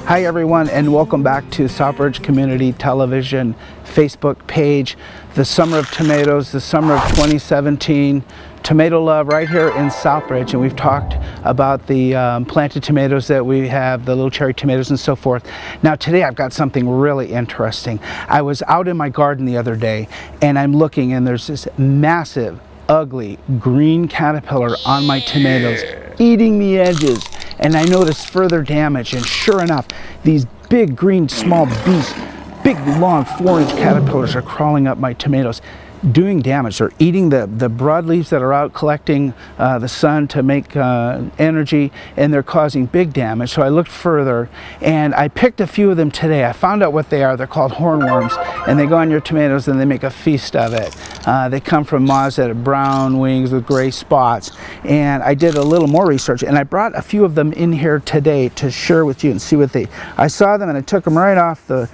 Hi everyone, and welcome back to Southbridge Community Television Facebook page. The summer of tomatoes, the summer of 2017. Tomato love right here in Southbridge, and we've talked about the planted tomatoes that we have, the little cherry tomatoes and so forth. Now today I've got something really interesting. I was out in my garden the other day and I'm looking, and there's this massive, ugly green caterpillar on my tomatoes eating the edges. And I noticed further damage, and sure enough, these big green small beasts, big long 4-inch caterpillars are crawling up my tomatoes, doing damage. They're eating the broadleaves that are out collecting the sun to make energy, and they're causing big damage. So I looked further and I picked a few of them today. I found out what they are. They're called hornworms, and they go on your tomatoes and they make a feast of it. They come from moths that have brown wings with gray spots, and I did a little more research and I brought a few of them in here today to share with you and see what I saw them, and I took them right off the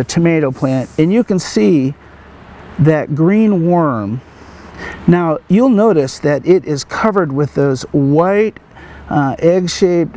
tomato plant, and you can see that green worm. Now you'll notice that it is covered with those white egg-shaped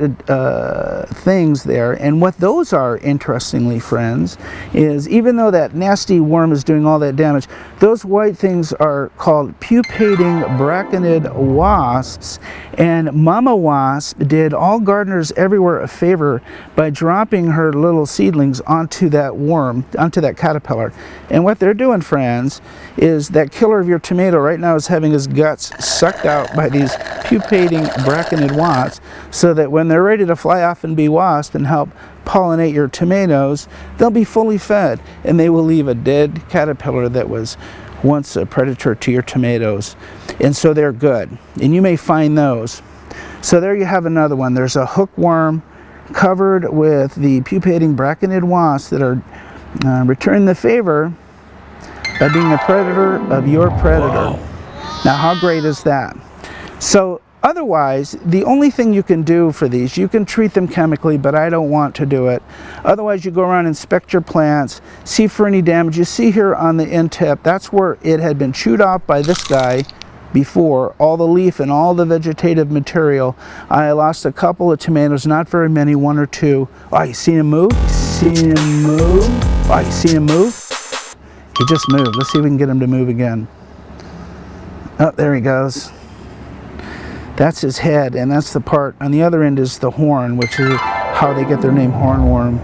things there, and what those are, interestingly friends, is even though that nasty worm is doing all that damage, those white things are called pupating bracconid wasps, and Mama Wasp did all gardeners everywhere a favor by dropping her little seedlings onto that worm, onto that caterpillar. And what they're doing, friends, is that killer of your tomato right now is having his guts sucked out by these pupating bracconid wasps, so that when they're ready to fly off and be wasps and help pollinate your tomatoes, they'll be fully fed, and they will leave a dead caterpillar that was once a predator to your tomatoes. And so they're good, and you may find those. So there you have another one. There's a hookworm covered with the pupating bracconid wasps that are returning the favor by being the predator of your predator. Now how great is that? So otherwise, the only thing you can do for these, you can treat them chemically, but I don't want to do it. Otherwise, you go around, inspect your plants, see for any damage. You see here on the end tip, that's where it had been chewed off by this guy before, all the leaf and all the vegetative material. I lost a couple of tomatoes, not very many, 1 or 2. Oh, you seen him move? Seen him move? Oh, you seen him move? He just moved. Let's see if we can get him to move again. Oh, there he goes. That's his head, and that's the part. On the other end is the horn, which is how they get their name, hornworm.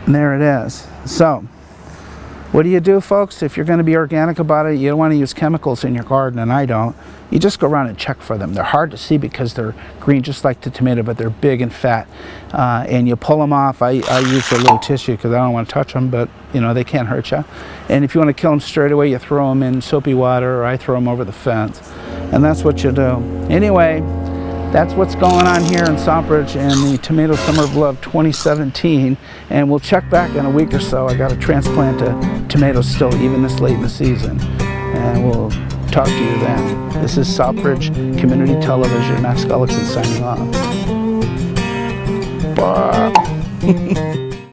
And there it is. So, what do you do, folks? If you're going to be organic about it, you don't want to use chemicals in your garden, and I don't. You just go around and check for them. They're hard to see because they're green just like the tomato, but they're big and fat. And you pull them off. I use a little tissue because I don't want to touch them, but you know, they can't hurt you. And if you want to kill them straight away, you throw them in soapy water, or I throw them over the fence. And that's what you do. Anyway, that's what's going on here in Southbridge in the Tomato Summer of Love 2017. And we'll check back in a week or so. I got to transplant tomatoes still, even this late in the season. And we'll talk to you then. This is Southbridge Community Television. Max Gullekson signing off. Bye.